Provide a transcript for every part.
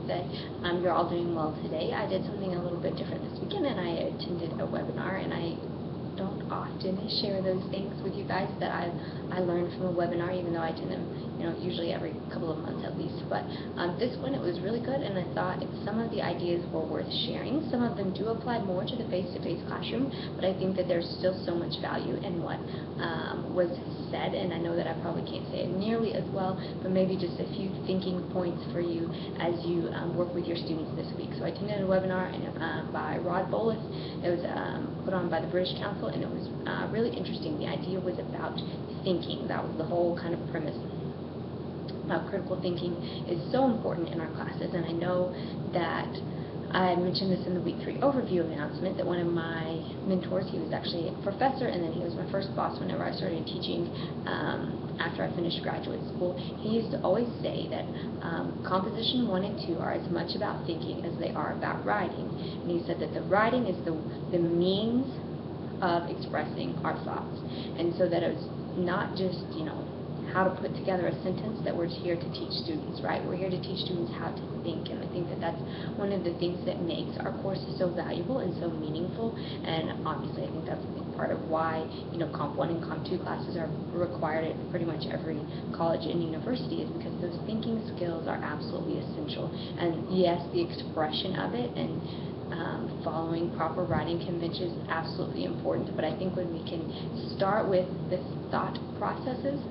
that you're all doing well today. I did something a little bit different this weekend, and I attended a webinar, and I don't often share those things with you guys that I learned from a webinar, even though I attend them, usually every couple of months at least. But this one, it was really good, and I thought some of the ideas were worth sharing. Some of them do apply more to the face-to-face classroom, but I think that there's still so much value in what was said, and I know that I probably can't say it nearly as well, but maybe just a few thinking points for you as you work with your students this week. So I attended a webinar by Rod Bolith. It was put on by the British Council, and it was really interesting. The idea was about thinking. That was the whole kind of premise. Critical thinking is so important in our classes, and I know that I mentioned this in the week 3 overview announcement, that one of my mentors, he was actually a professor, and then he was my first boss whenever I started teaching after I finished graduate school. He used to always say that composition 1 and 2 are as much about thinking as they are about writing, and he said that the writing is the means of expressing our thoughts, and so that it was not just, how to put together a sentence, that we're here to teach students, right? We're here to teach students how to think, and I think that that's one of the things that makes our courses so valuable and so meaningful. And obviously I think that's a big part of why, Comp 1 and Comp 2 classes are required at pretty much every college and university, is because those thinking skills are absolutely essential. And yes, the expression of it and following proper writing conventions is absolutely important, but I think when we can start with the thought processes,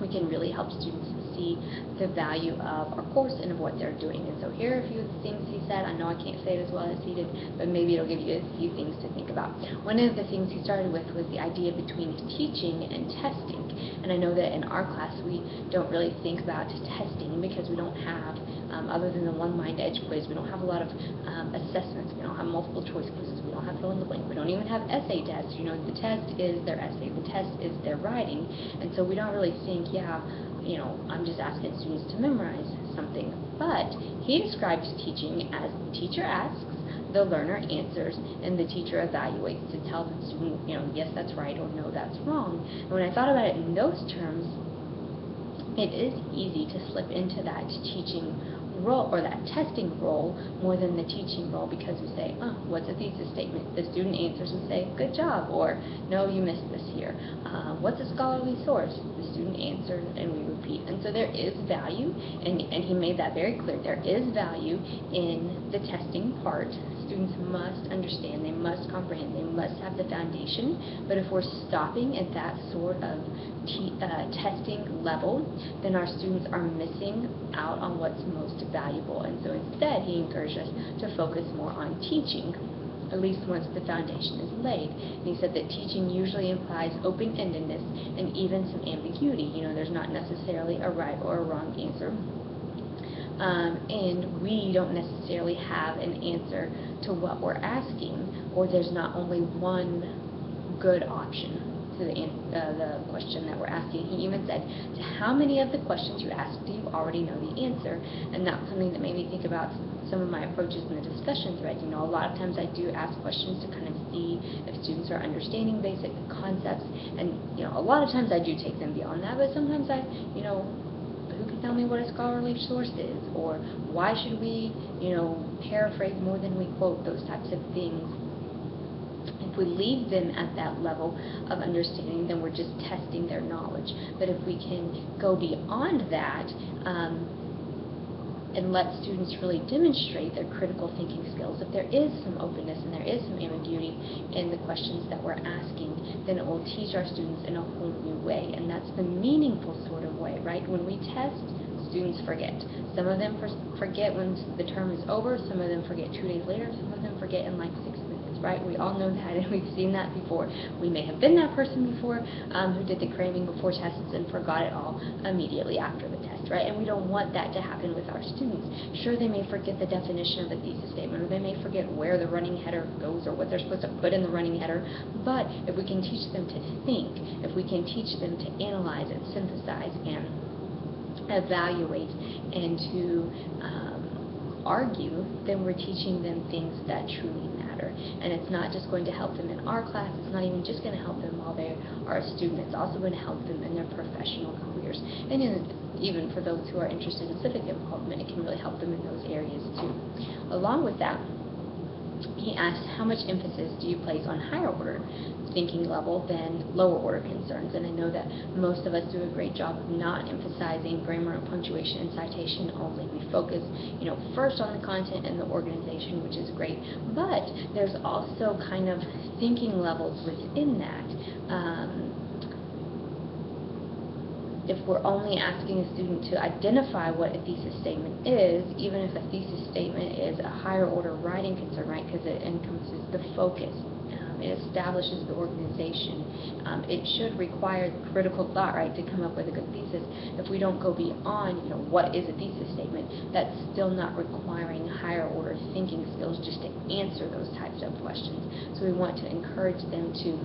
we can really help students see the value of our course and of what they're doing. And so here are a few of the things he said. I know I can't say it as well as he did, but maybe it'll give you a few things to think about. One of the things he started with was the idea between teaching and testing. And I know that in our class we don't really think about testing because we don't have, other than the one mind edge quiz, we don't have a lot of assessments. We don't have multiple choice quizzes. We don't have fill in the blank. We don't even have essay tests. The test is their essay. The test is their writing. And so we don't really think, I'm just asking students to memorize something. But he describes teaching as the teacher asks, the learner answers, and the teacher evaluates to tell the student, yes, that's right, or no, that's wrong. And when I thought about it in those terms, it is easy to slip into that teaching role or that testing role more than the teaching role, because we say, what's a thesis statement? The student answers and say, good job, or no, you missed this here. What's a scholarly source? The student answers and we repeat. And so there is value, and he made that very clear. There is value in the testing part. Students must understand, they must comprehend, they must have the foundation. But if we're stopping at that sort of testing level, then our students are missing out on what's most valuable. And so instead, he encouraged us to focus more on teaching, at least once the foundation is laid. And he said that teaching usually implies open-endedness and even some ambiguity. There's not necessarily a right or a wrong answer. And we don't necessarily have an answer to what we're asking, or there's not only one good option to the question that we're asking. He even said, to how many of the questions you ask do you already know the answer? And that's something that made me think about some of my approaches in the discussion thread. A lot of times I do ask questions to kind of see if students are understanding basic concepts, and a lot of times I do take them beyond that, but sometimes who can tell me what a scholarly source is, or why should we, paraphrase more than we quote, those types of things. If we leave them at that level of understanding, then we're just testing their knowledge. But if we can go beyond that, and let students really demonstrate their critical thinking skills, if there is some openness and there is some ambiguity in the questions that we're asking, then it will teach our students in a whole new way. And that's the meaningful sort of way, right? When we test, students forget. Some of them forget when the term is over, some of them forget 2 days later, some of them forget in like 6 minutes, right? We all know that, and we've seen that before. We may have been that person before who did the cramming before tests and forgot it all immediately after the test, right? And we don't want that to happen with our students. Sure, they may forget the definition of the thesis statement, or they may forget where the running header goes or what they're supposed to put in the running header, but if we can teach them to think, if we can teach them to analyze and synthesize and evaluate and to argue, then we're teaching them things that truly matter. better. And it's not just going to help them in our class, it's not even just going to help them while they are a student, it's also going to help them in their professional careers. And even for those who are interested in civic involvement, it can really help them in those areas too. Along with that, he asked, how much emphasis do you place on higher order thinking level than lower order concerns? And I know that most of us do a great job of not emphasizing grammar and punctuation and citation only. We focus, first on the content and the organization, which is great, but there's also kind of thinking levels within that. If we're only asking a student to identify what a thesis statement is, even if a thesis statement is a higher order writing concern, right, because it encompasses the focus, it establishes the organization, it should require critical thought, right, to come up with a good thesis. If we don't go beyond, what is a thesis statement, that's still not requiring higher order thinking skills just to answer those types of questions. So we want to encourage them to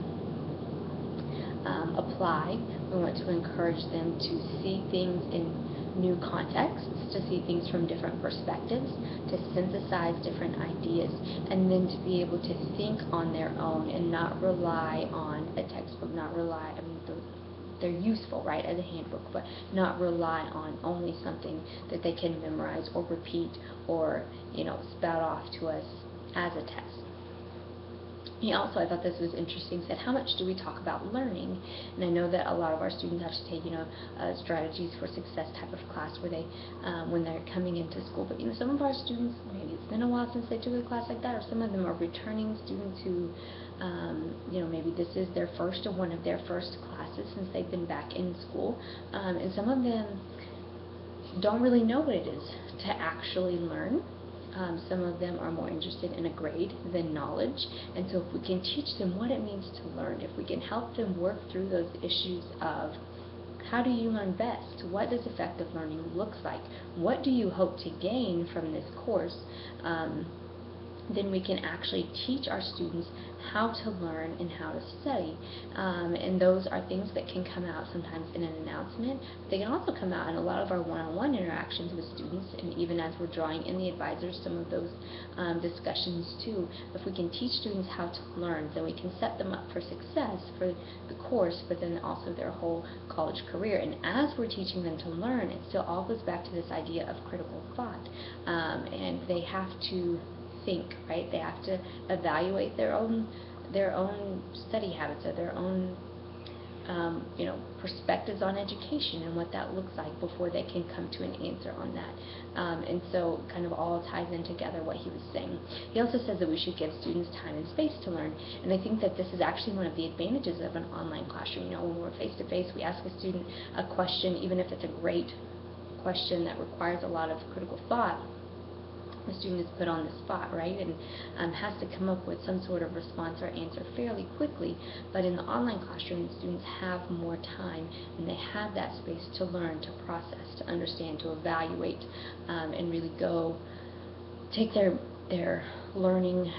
apply. We want to encourage them to see things in new contexts, to see things from different perspectives, to synthesize different ideas, and then to be able to think on their own and not rely on a textbook, they're useful, right, as a handbook, but not rely on only something that they can memorize or repeat or, spout off to us as a test. He also, I thought this was interesting, said, how much do we talk about learning? And I know that a lot of our students have to take, strategies for success type of class where they, when they're coming into school. But, some of our students, maybe it's been a while since they took a class like that, or some of them are returning students who, maybe this is their first or one of their first classes since they've been back in school. And some of them don't really know what it is to actually learn. Some of them are more interested in a grade than knowledge, and so if we can teach them what it means to learn, if we can help them work through those issues of how do you learn best, what does effective learning look like, what do you hope to gain from this course, then we can actually teach our students how to learn and how to study. And those are things that can come out sometimes in an announcement. They can also come out in a lot of our one-on-one interactions with students, and even as we're drawing in the advisors, some of those discussions too. If we can teach students how to learn, then we can set them up for success for the course, but then also their whole college career. And as we're teaching them to learn, it still all goes back to this idea of critical thought. And they have to think, right? They have to evaluate their own study habits or their own perspectives on education and what that looks like before they can come to an answer on that. And so kind of all ties in together what he was saying. He also says that we should give students time and space to learn, and I think that this is actually one of the advantages of an online classroom. When we're face-to-face, we ask a student a question, even if it's a great question that requires a lot of critical thought. The student is put on the spot, right, and has to come up with some sort of response or answer fairly quickly. But in the online classroom, the students have more time, and they have that space to learn, to process, to understand, to evaluate, and really take their learning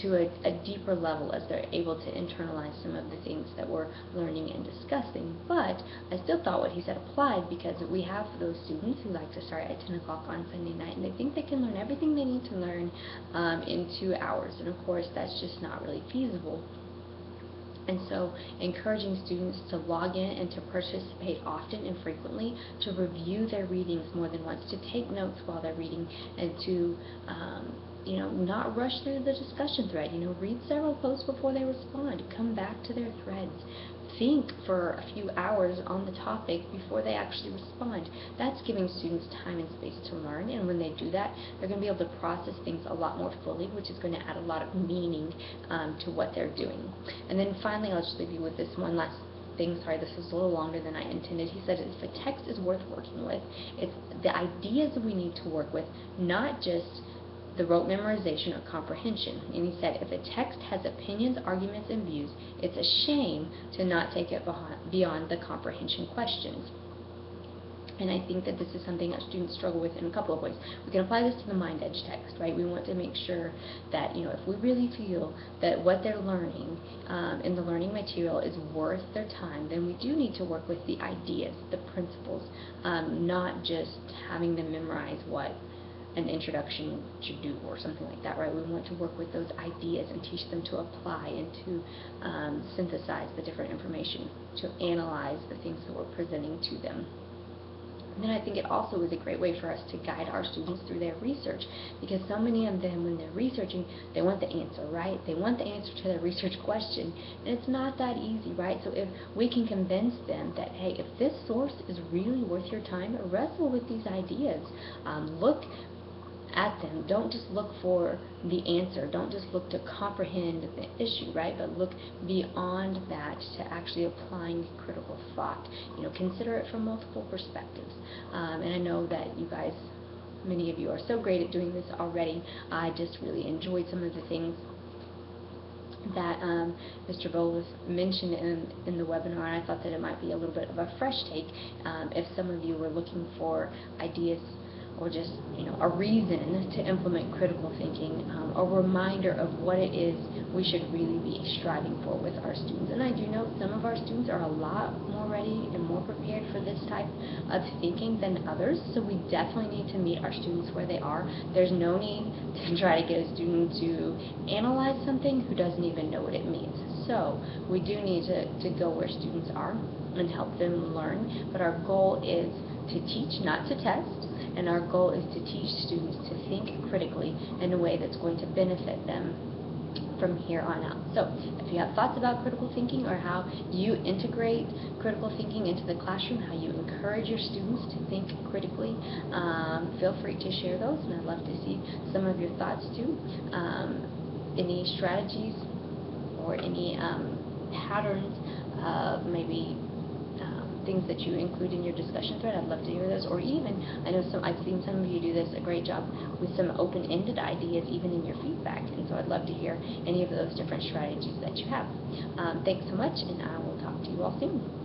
to a deeper level as they're able to internalize some of the things that we're learning and discussing. But I still thought what he said applied, because we have those students who like to start at 10 o'clock on Sunday night, and they think they can learn everything they need to learn in 2 hours. And of course, that's just not really feasible. And so encouraging students to log in and to participate often and frequently, to review their readings more than once, to take notes while they're reading, and to not rush through the discussion thread. Read several posts before they respond. Come back to their threads. Think for a few hours on the topic before they actually respond. That's giving students time and space to learn, and when they do that, they're going to be able to process things a lot more fully, which is going to add a lot of meaning to what they're doing. And then finally, I'll just leave you with this one last thing. Sorry, this was a little longer than I intended. He said if a text is worth working with, it's the ideas that we need to work with, not just the rote memorization or comprehension. And he said, if a text has opinions, arguments, and views, it's a shame to not take it beyond the comprehension questions. And I think that this is something that students struggle with in a couple of ways. We can apply this to the Mind Edge text, right? We want to make sure that, if we really feel that what they're learning in the learning material is worth their time, then we do need to work with the ideas, the principles, not just having them memorize what an introduction should do or something like that, right? We want to work with those ideas and teach them to apply and to synthesize the different information, to analyze the things that we're presenting to them. And then I think it also is a great way for us to guide our students through their research, because so many of them, when they're researching, they want the answer, right? They want the answer to their research question, and it's not that easy, right? So if we can convince them that, hey, if this source is really worth your time, wrestle with these ideas. Look at them. Don't just look for the answer. Don't just look to comprehend the issue, right? But look beyond that to actually applying critical thought. Consider it from multiple perspectives. And I know that you guys, many of you, are so great at doing this already. I just really enjoyed some of the things that Mr. Bolith mentioned in the webinar, and I thought that it might be a little bit of a fresh take if some of you were looking for ideas or just a reason to implement critical thinking, a reminder of what it is we should really be striving for with our students. And I do know some of our students are a lot more ready and more prepared for this type of thinking than others, so we definitely need to meet our students where they are. There's no need to try to get a student to analyze something who doesn't even know what it means. So we do need to go where students are and help them learn, but our goal is to teach, not to test. And our goal is to teach students to think critically in a way that's going to benefit them from here on out. So if you have thoughts about critical thinking or how you integrate critical thinking into the classroom, how you encourage your students to think critically, feel free to share those, and I'd love to see some of your thoughts too. Any strategies or any patterns of maybe things that you include in your discussion thread, I'd love to hear those. Or even, I know I've seen some of you do this a great job with some open-ended ideas even in your feedback, and so I'd love to hear any of those different strategies that you have. Thanks so much, and I will talk to you all soon.